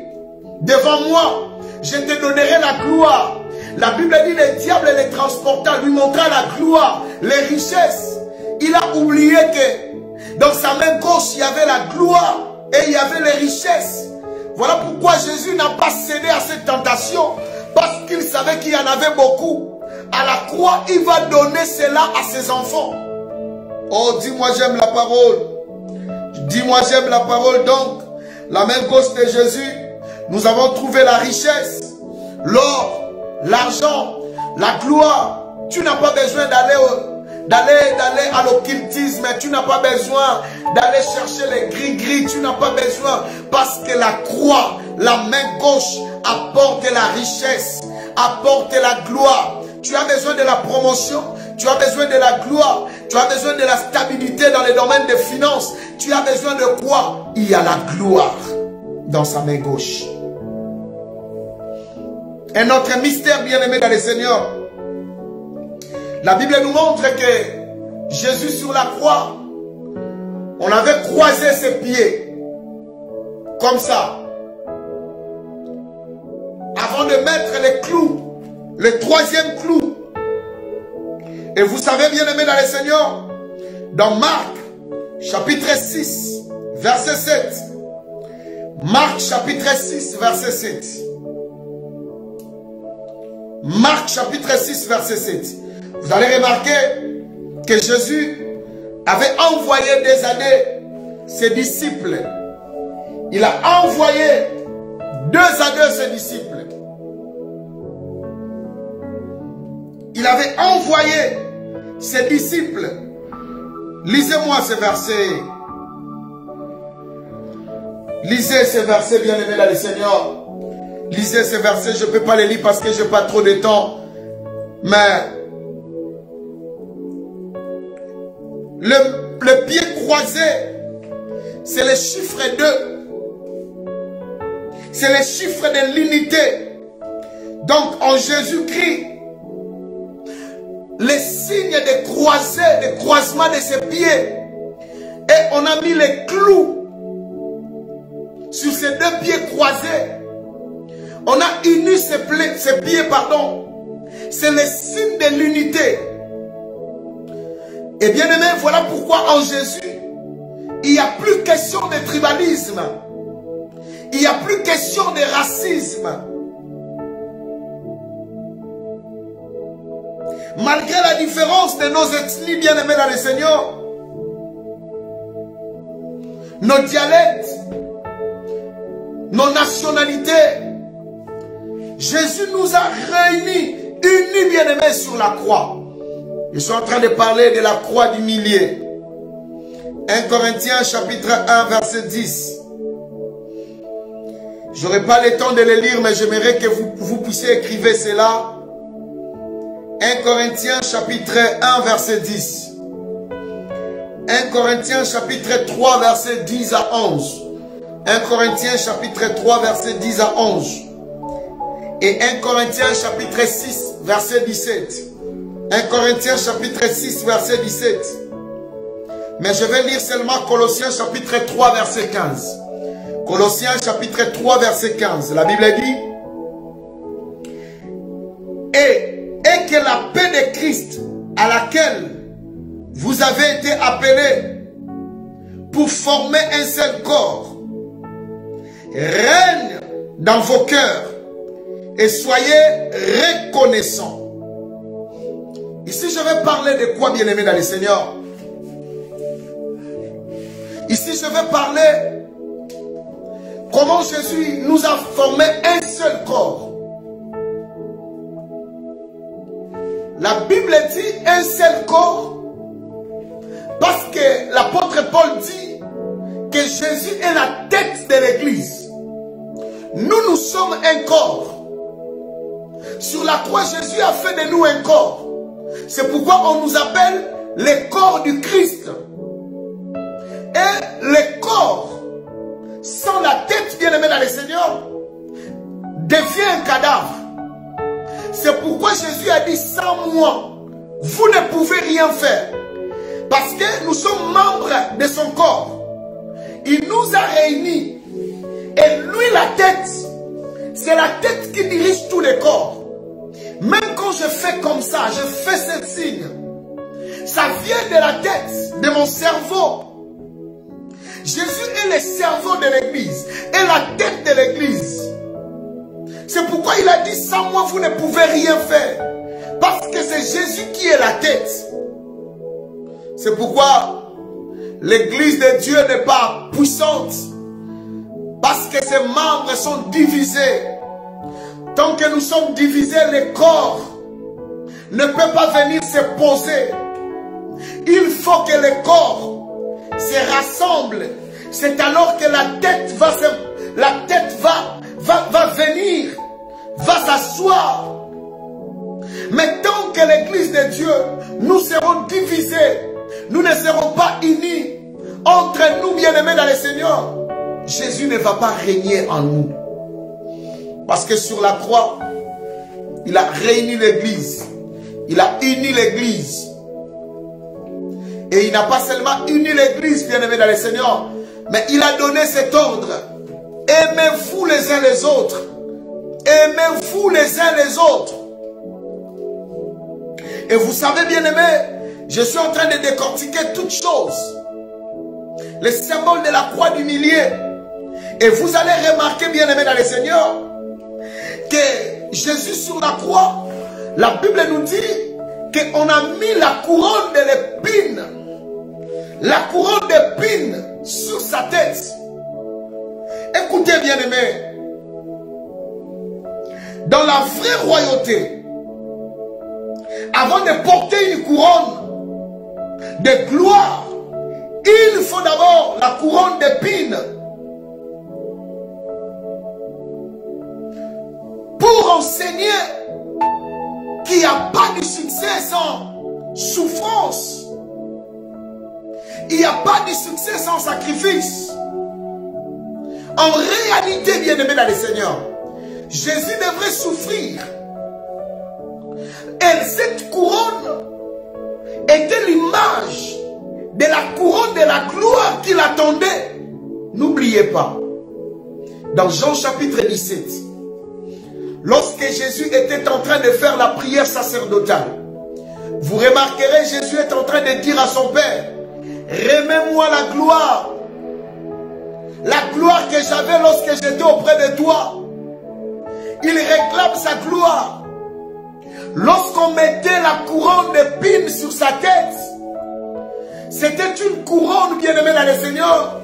devant moi, je te donnerai la gloire. La Bible dit le diable les transporta, lui montra la gloire, les richesses. Il a oublié que dans sa main gauche, il y avait la gloire et il y avait les richesses. Voilà pourquoi Jésus n'a pas cédé à cette tentation, parce qu'il savait qu'il y en avait beaucoup. À la croix, il va donner cela à ses enfants. Oh, dis-moi j'aime la parole. Dis-moi j'aime la parole. Donc, la main gauche de Jésus, nous avons trouvé la richesse, l'or, l'argent, la gloire. Tu n'as pas besoin d'aller à l'occultisme. Tu n'as pas besoin d'aller chercher les gris-gris. Tu n'as pas besoin, parce que la croix, la main gauche, apporte la richesse, apporte la gloire. Tu as besoin de la promotion, tu as besoin de la gloire, tu as besoin de la stabilité dans les domaines des finances. Tu as besoin de quoi? Il y a la gloire dans sa main gauche. Un autre mystère, bien aimé dans le Seigneur. La Bible nous montre que Jésus sur la croix, on avait croisé ses pieds, comme ça, avant de mettre les clous, le troisième clou. Et vous savez, bien aimé dans le Seigneur, dans Marc, chapitre 6, verset 7. Marc, chapitre 6, verset 7. Marc, chapitre 6, verset 7. Vous allez remarquer que Jésus avait envoyé des années ses disciples. Il a envoyé 2 à 2 ses disciples. Il avait envoyé ses disciples. Lisez-moi ce verset. Lisez ce verset, bien aimé dans le Seigneur. Lisez ce verset. Je ne peux pas les lire parce que je n'ai pas trop de temps. Mais le pied croisé, c'est le chiffre 2. C'est le chiffre de l'unité. Donc en Jésus-Christ, les signes de croisé, de croisement de ses pieds. Et on a mis les clous sur ces 2 pieds croisés. On a uni ces pieds, pardon. C'est le signe de l'unité. Et bien aimé, voilà pourquoi en Jésus, il n'y a plus question de tribalisme. Il n'y a plus question de racisme. Malgré la différence de nos ethnies bien aimées dans le Seigneur, nos dialectes, nos nationalités, Jésus nous a réunis, unis bien aimés sur la croix. Je suis en train de parler de la croix du milieu. 1 Corinthiens chapitre 1 verset 10. Je n'aurai pas le temps de le lire, mais j'aimerais que vous puissiez écrire cela. 1 Corinthiens chapitre 1 verset 10. 1 Corinthiens chapitre 3 verset 10 à 11. 1 Corinthiens chapitre 3 verset 10 à 11. Et 1 Corinthiens chapitre 6 verset 17. 1 Corinthiens chapitre 6 verset 17. Mais je vais lire seulement Colossiens chapitre 3 verset 15. Colossiens chapitre 3 verset 15. La Bible dit: et que la paix de Christ, à laquelle vous avez été appelés pour former un seul corps, règne dans vos cœurs et soyez reconnaissants. Ici, je vais parler de quoi, bien-aimés dans le Seigneur? Ici, je vais parler comment Jésus nous a formé un seul corps. La Bible dit un seul corps parce que l'apôtre Paul dit que Jésus est la tête de l'église. Nous sommes un corps. Sur la croix, Jésus a fait de nous un corps. C'est pourquoi on nous appelle les corps du Christ. Et le corps, sans la tête, bien aimé dans le Seigneur, devient un cadavre. C'est pourquoi Jésus a dit: sans moi, vous ne pouvez rien faire. Parce que nous sommes membres de son corps. Il nous a réunis. Et lui, la tête, c'est la tête qui dirige tous les corps. Même quand je fais comme ça, je fais ce signe, ça vient de la tête, de mon cerveau. Jésus est le cerveau de l'église et la tête de l'église. C'est pourquoi il a dit: sans moi vous ne pouvez rien faire. Parce que c'est Jésus qui est la tête. C'est pourquoi l'église de Dieu n'est pas puissante. Parce que ses membres sont divisés. Tant que nous sommes divisés, le corps ne peut pas venir se poser. Il faut que le corps se rassemble. C'est alors que la tête va venir, va s'asseoir. Mais tant que l'église de Dieu, nous serons divisés, nous ne serons pas unis entre nous, bien-aimés dans le Seigneur, Jésus ne va pas régner en nous. Parce que sur la croix, il a réuni l'église. Il a uni l'église. Et il n'a pas seulement uni l'église, bien-aimés dans le Seigneur, mais il a donné cet ordre: aimez-vous les uns les autres. Aimez-vous les uns les autres. Et vous savez, bien-aimés, je suis en train de décortiquer toutes choses. Le symbole de la croix du milieu. Et vous allez remarquer, bien-aimés dans le Seigneur, que Jésus sur la croix, la Bible nous dit qu'on a mis la couronne de l'épine. La couronne d'épine sur sa tête. Écoutez, bien-aimés, dans la vraie royauté, avant de porter une couronne de gloire, il faut d'abord la couronne d'épines. Pour enseigner qu'il n'y a pas de succès sans souffrance. Il n'y a pas de succès sans sacrifice. En réalité, bien-aimé dans le Seigneur, Jésus devrait souffrir. Et cette couronne était l'image de la couronne de la gloire qu'il attendait. N'oubliez pas, dans Jean chapitre 17, lorsque Jésus était en train de faire la prière sacerdotale, vous remarquerez, Jésus est en train de dire à son Père: remets-moi la gloire que j'avais lorsque j'étais auprès de toi. Il réclame sa gloire. Lorsqu'on mettait la couronne d'épines sur sa tête, c'était une couronne, bien-aimée dans le Seigneur,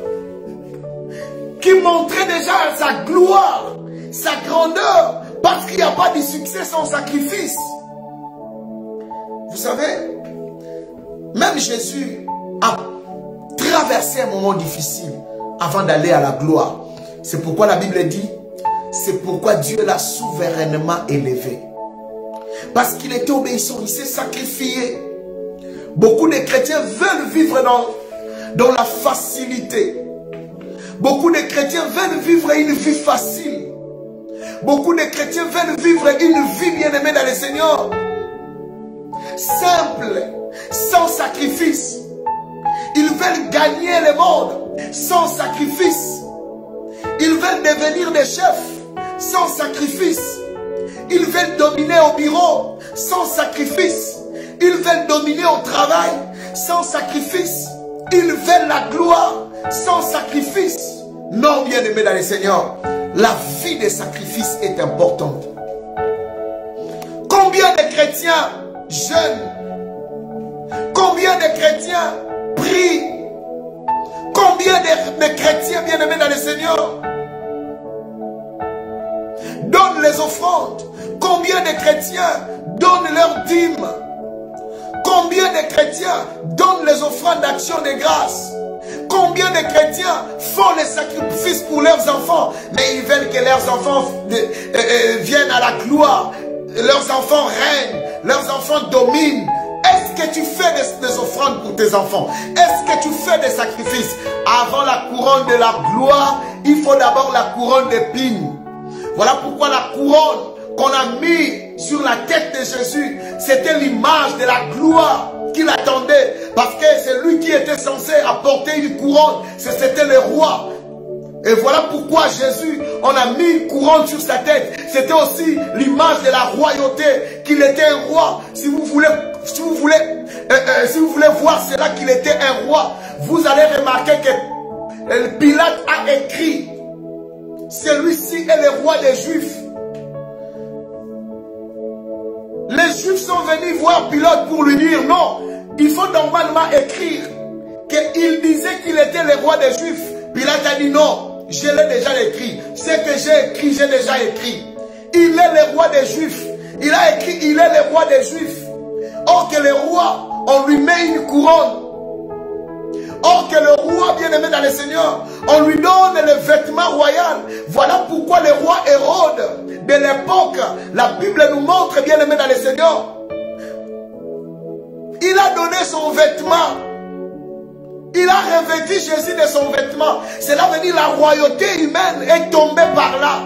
qui montrait déjà sa gloire, sa grandeur, parce qu'il n'y a pas de succès sans sacrifice. Vous savez, même Jésus a traverser un moment difficile avant d'aller à la gloire. C'est pourquoi la Bible dit, c'est pourquoi Dieu l'a souverainement élevé. Parce qu'il était obéissant, il s'est sacrifié. Beaucoup de chrétiens veulent vivre dans la facilité. Beaucoup de chrétiens veulent vivre une vie facile. Beaucoup de chrétiens veulent vivre une vie bien-aimée dans le Seigneur. Simple, sans sacrifice. Ils veulent gagner le monde sans sacrifice. Ils veulent devenir des chefs sans sacrifice. Ils veulent dominer au bureau sans sacrifice. Ils veulent dominer au travail sans sacrifice. Ils veulent la gloire sans sacrifice. Non, bien-aimés dans le Seigneur, la vie de sacrifice est importante. Combien de chrétiens jeûnent? Combien de chrétiens prient? Combien de chrétiens bien-aimés dans le Seigneur donnent les offrandes? Combien de chrétiens donnent leurs dîmes? Combien de chrétiens donnent les offrandes d'action de grâce? Combien de chrétiens font les sacrifices pour leurs enfants, mais ils veulent que leurs enfants viennent à la gloire, leurs enfants règnent, leurs enfants dominent. Est-ce que tu fais des offrandes pour tes enfants? Est-ce que tu fais des sacrifices? Avant la couronne de la gloire, il faut d'abord la couronne d'épines. Voilà pourquoi la couronne qu'on a mis sur la tête de Jésus, c'était l'image de la gloire qu'il attendait. Parce que c'est lui qui était censé apporter une couronne. C'était le roi. Et voilà pourquoi Jésus, on a mis une couronne sur sa tête. C'était aussi l'image de la royauté, qu'il était un roi. Si vous voulez voir cela, qu'il était un roi, vous allez remarquer que Pilate a écrit, celui-ci est le roi des Juifs. Les Juifs sont venus voir Pilate pour lui dire non. Il faut normalement écrire qu'il disait qu'il était le roi des Juifs. Pilate a dit non, je l'ai déjà écrit. Ce que j'ai écrit, j'ai déjà écrit. Il est le roi des Juifs. Il a écrit, il est le roi des Juifs. Or que le roi, on lui met une couronne. Or que le roi bien-aimé dans le Seigneur, on lui donne le vêtement royal. Voilà pourquoi le roi Hérode de l'époque, la Bible nous montre bien-aimé dans le Seigneur, il a donné son vêtement. Il a revêtu Jésus de son vêtement. Cela veut dire la royauté humaine est tombée par là.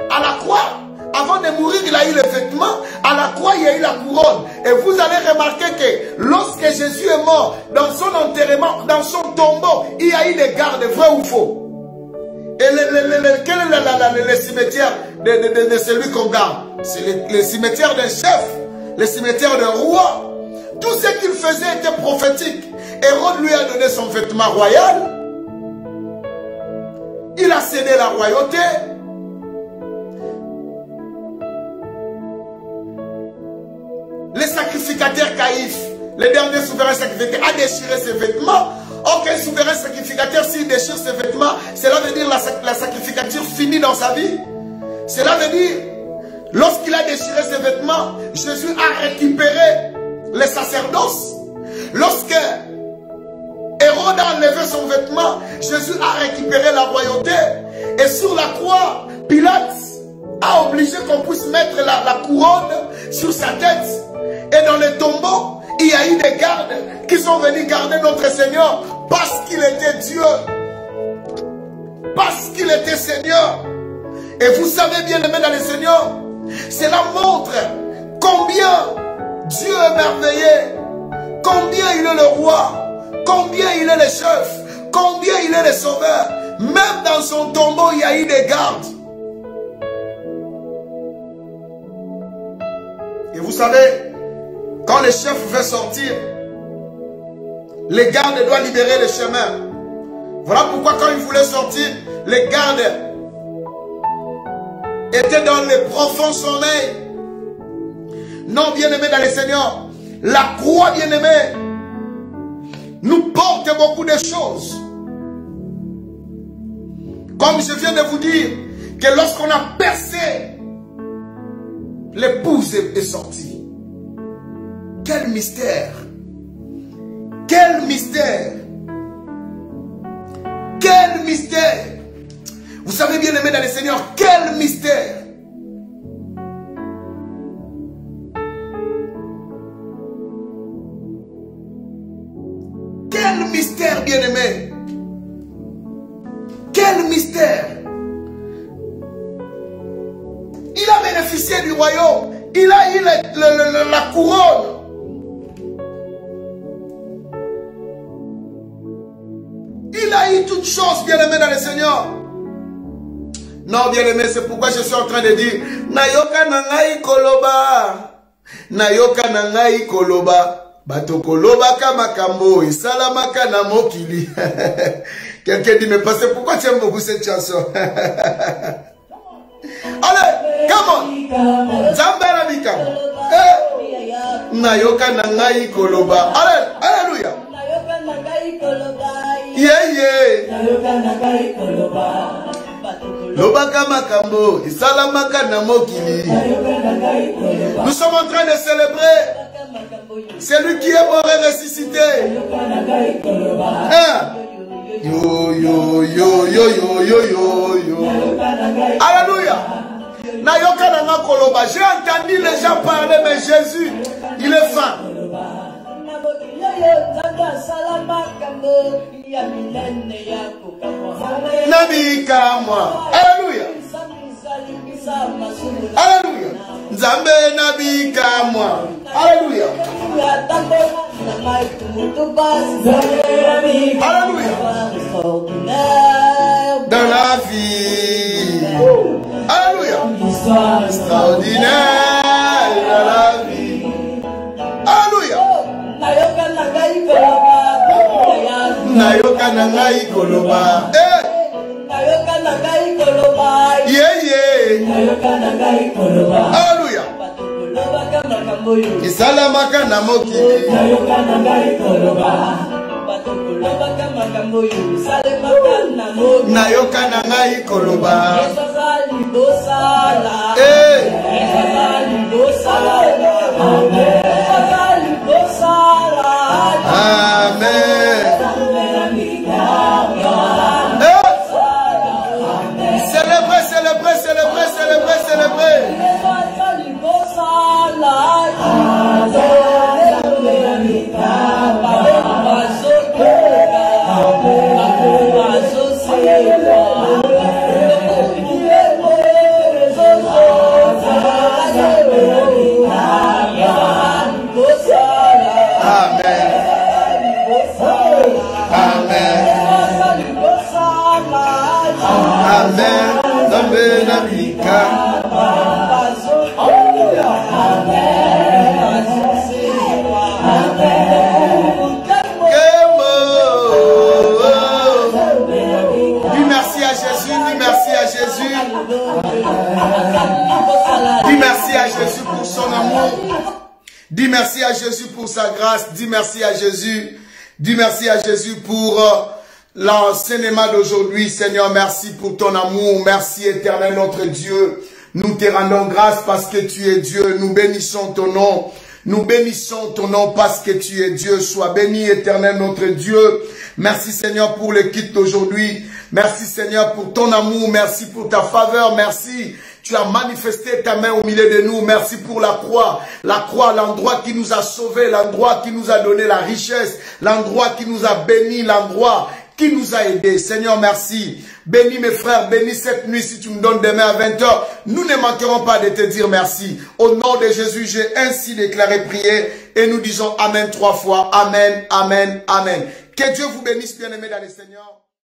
À la croix, avant de mourir, il a eu le vêtement. À la croix, il y a eu la couronne. Et vous allez remarquer que lorsque Jésus est mort, dans son enterrement, dans son tombeau, il y a eu des gardes, vrai ou faux? Et quel est le cimetière de celui qu'on garde? C'est le cimetière d'un chef, le cimetière d'un roi. Tout ce qu'il faisait était prophétique. Hérode lui a donné son vêtement royal. Il a cédé la royauté. Le sacrificateur Caïphe, le dernier souverain sacrificateur, a déchiré ses vêtements. Aucun souverain sacrificateur, s'il déchire ses vêtements, cela veut dire la sacrificature finit dans sa vie. Cela veut dire, lorsqu'il a déchiré ses vêtements, Jésus a récupéré le sacerdoce. Lorsque Hérode a enlevé son vêtement, Jésus a récupéré la royauté. Et sur la croix, Pilate a obligé qu'on puisse mettre la couronne sur sa tête. Et dans le tombeau, il y a eu des gardes qui sont venus garder notre Seigneur parce qu'il était Dieu. Parce qu'il était Seigneur. Et vous savez bien aimé dans le Seigneur, cela montre combien Dieu est merveilleux, combien il est le roi, combien il est le chef, combien il est le sauveur. Même dans son tombeau, il y a eu des gardes. Et vous savez, quand le chef veut sortir, les gardes doivent libérer le chemin. Voilà pourquoi quand il voulait sortir, les gardes étaient dans le profond sommeil. Non, bien-aimés dans le Seigneur, la croix, bien-aimée, nous porte beaucoup de choses. Comme je viens de vous dire, que lorsqu'on a percé, l'épouse est sortie. Quel mystère! Quel mystère! Quel mystère! Vous savez bien aimé dans le Seigneur, quel mystère! Quel mystère, bien-aimé! Quel mystère! Il a bénéficié du royaume. Il a eu la couronne. Il a eu toutes choses, bien-aimé dans le Seigneur. Non, bien-aimé, c'est pourquoi je suis en train de dire Nayoka nangai koloba. Nayoka nangai koloba. Bato koloba kamakambo. Isalamaka na mokili. Quelqu'un dit, mais pasteur, pourquoi tu aimes beaucoup cette chanson? Allez, come on. Zambara bika. Nayoka nangai koloba. Allez, alléluia. Yeah, yeah. Lobaka makambo, isalamaka na mokili. Nous sommes en train de célébrer celui qui est mort et ressuscité. Yo, yo, yo, yo, yo, yo, yo, yo. Alléluia. Nayoka nanga koloba. J'ai entendu les gens parler, mais Jésus, il est fin. Nabika moi. Alléluia. Alléluia. Nzambe nabika moi. Alléluia. Alléluia. Dans la vie. Alléluia. Extraordinaire dans la vie. Alléluia. Nayoka nangai koloba. Nayoka nangai koloba. Yeah, yeah. Nayoka nangai koloba. Alléluia. Isalamaka na mokili. Nayoka nangai koloba. Nayoka nangai koloba. Amen. Célébrez, célébrez, célébrez, célébrez, célébrez. Dis merci à Jésus, dis merci à Jésus. Dis merci à Jésus pour son amour. Dis merci à Jésus pour sa grâce. Dis merci à Jésus. Dis merci à Jésus pour l'enseignement d'aujourd'hui. Seigneur, merci pour ton amour. Merci éternel notre Dieu. Nous te rendons grâce parce que tu es Dieu. Nous bénissons ton nom. Nous bénissons ton nom parce que tu es Dieu. Sois béni éternel notre Dieu. Merci Seigneur pour le kit d'aujourd'hui. Merci Seigneur pour ton amour. Merci pour ta faveur. Merci. Tu as manifesté ta main au milieu de nous. Merci pour la croix. La croix, l'endroit qui nous a sauvés, l'endroit qui nous a donné la richesse, l'endroit qui nous a bénis, l'endroit qui nous a aidés. Seigneur, merci. Bénis mes frères, bénis cette nuit si tu me donnes demain à 20 h. Nous ne manquerons pas de te dire merci. Au nom de Jésus, j'ai ainsi déclaré prier et nous disons Amen 3 fois. Amen, Amen, Amen. Que Dieu vous bénisse, bien-aimés dans le Seigneur.